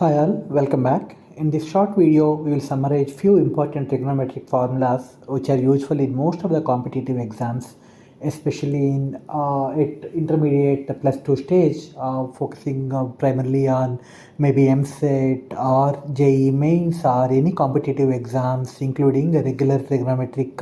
Hi all, welcome back. In this short video, we will summarize few important trigonometric formulas which are useful in most of the competitive exams, especially in intermediate plus 2 stage, focusing primarily on maybe MSET or JEE mains or any competitive exams, including the regular trigonometric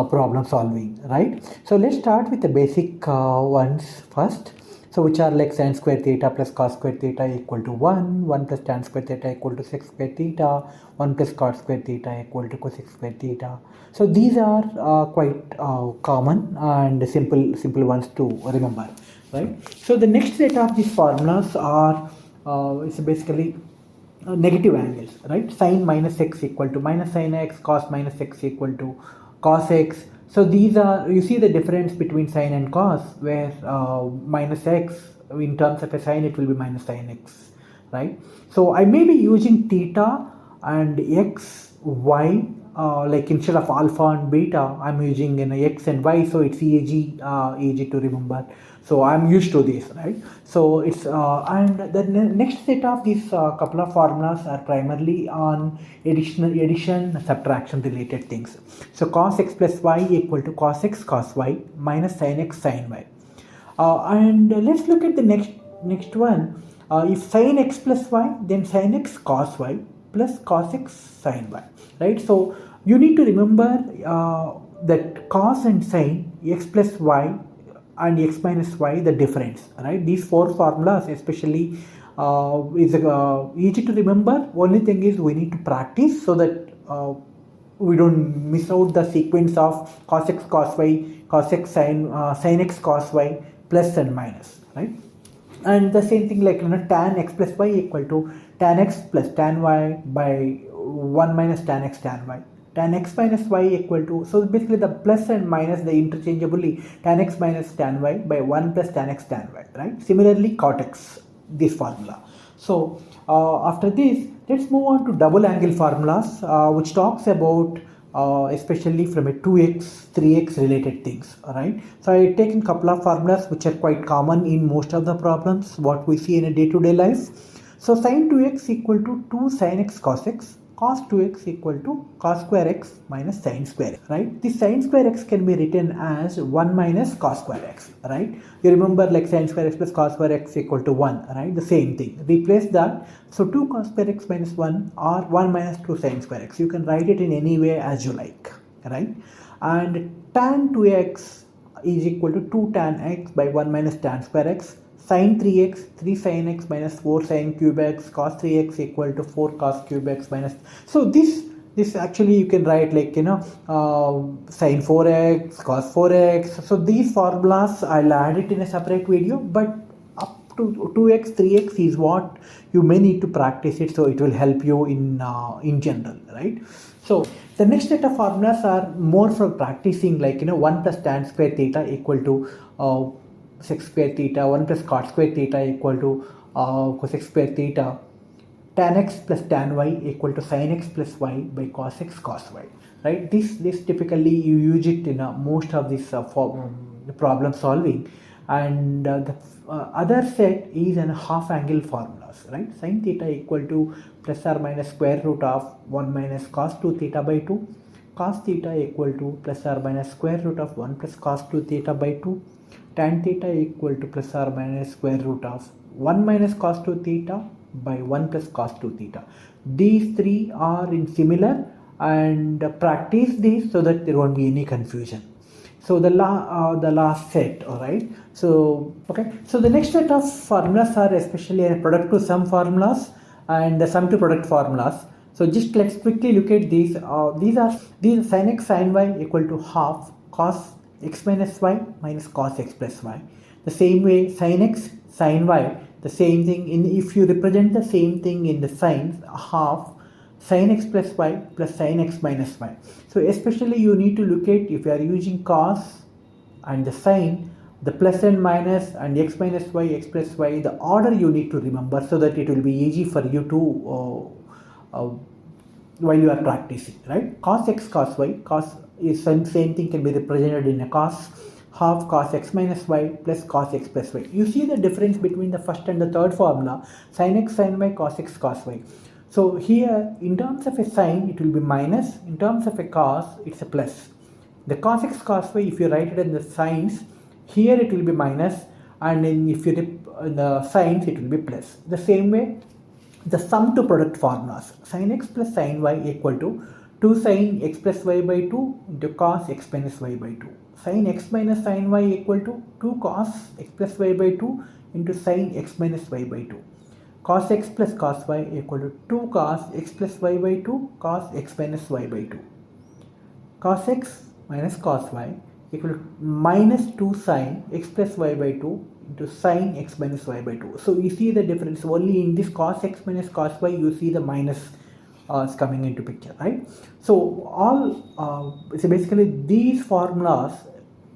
problem solving, right? So let's start with the basic ones first. So which are like sin square theta plus cos square theta equal to 1 plus tan square theta equal to sec square theta, 1 plus cot square theta equal to cosec square theta. So these are quite common and simple ones to remember, right? So the next set of these formulas are it's basically negative angles, right? Sin minus x equal to minus sin x, cos minus x equal to cos x. So these are, you see the difference between sin and cos, where minus x, in terms of a sin, it will be minus sin x, right? So I may be using theta and x, y, like instead of alpha and beta, I'm using x and y, so it's easy to remember. So I'm used to this, right? So it's and the next set of these couple of formulas are primarily on addition subtraction related things. So cos x plus y equal to cos x cos y minus sin x sin y. And let's look at the next one. If sin x plus y, then sin x cos y plus cos x sin y, right? So you need to remember that cos and sin, x plus y and x minus y, the difference, right? These four formulas especially is easy to remember. Only thing is we need to practice so that we don't miss out the sequence of cos x cos y, cos x sin x cos y, plus and minus, right? And the same thing, like tan x plus y equal to tan x plus tan y by 1 minus tan x tan y. Tan x minus y equal to, so basically the plus and minus, they interchangeably, tan x minus tan y by 1 plus tan x tan y, right? Similarly cot x, this formula. So after this, let's move on to double angle formulas, which talks about especially from a 2x 3x related things. All right, so I taken couple of formulas which are quite common in most of the problems what we see in a day-to-day life. So sin 2x equal to 2 sin x cos x, cos 2x equal to cos square x minus sin square x, right? This sin square x can be written as 1 minus cos square x, right? You remember, like sin square x plus cos square x equal to 1, right? The same thing, replace that. So 2 cos square x minus 1 or 1 minus 2 sin square x, you can write it in any way as you like, right? And tan 2x is equal to 2 tan x by 1 minus tan square x, sin 3x 3 sin x minus 4 sin cube x, cos 3x equal to 4 cos cube x minus. So this actually you can write like sin 4x cos 4x. So these formulas I'll add it in a separate video, but up to 2x 3x is what you may need to practice it, so it will help you in general, right? So the next set of formulas are more for practicing, like 1 plus tan square theta equal to sec square theta, 1 plus cot square theta equal to cosec square theta, tan x plus tan y equal to sin x plus y by cos x cos y, right? This typically you use it in most of this problem solving. And the other set is an half angle formulas, right? Sin theta equal to plus or minus square root of 1 minus cos 2 theta by 2, cos theta equal to plus or minus square root of 1 plus cos 2 theta by 2, tan theta equal to plus or minus square root of 1 minus cos 2 theta by 1 plus cos 2 theta. These three are in similar, and practice these so that there won't be any confusion. So the last set, all right? So okay, so the next set of formulas are especially a product to sum formulas and the sum to product formulas. So just let's quickly look at these. These sin x sin y equal to half cos x minus y minus cos x plus y. The same way sin x sin y, the same thing in, if you represent the same thing in the signs, half sin x plus y plus sin x minus y. So especially you need to look at, if you are using cos and the sin, the plus and minus and x minus y, x plus y, the order you need to remember so that it will be easy for you to while you are practicing, right? Cos x cos y, cos is same thing, can be represented in a cos, half cos x minus y plus cos x plus y. You see the difference between the first and the third formula, sin x sin y cos x cos y. So here in terms of a sin it will be minus, in terms of a cos it's a plus. The cos x cos y, if you write it in the signs, here it will be minus, and then if you dip the signs it will be plus. The same way the sum to product formulas, sin x plus sin y equal to 2 sin x plus y by 2 into cos x minus y by 2. Sin x minus sin y equal to 2 cos x plus y by 2 into sin x minus y by 2. Cos x plus cos y equal to 2 cos x plus y by 2 cos x minus y by 2. Cos x minus cos y equal to minus 2 sin x plus y by 2 into sin x minus y by 2. So you see the difference only in this cos x minus cos y, you see the minus is coming into picture, right? So so basically these formulas,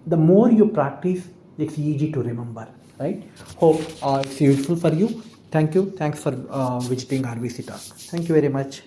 the more you practice, it's easy to remember, right? Hope it's useful for you. Thank you. Thanks for visiting RVC Talk. Thank you very much.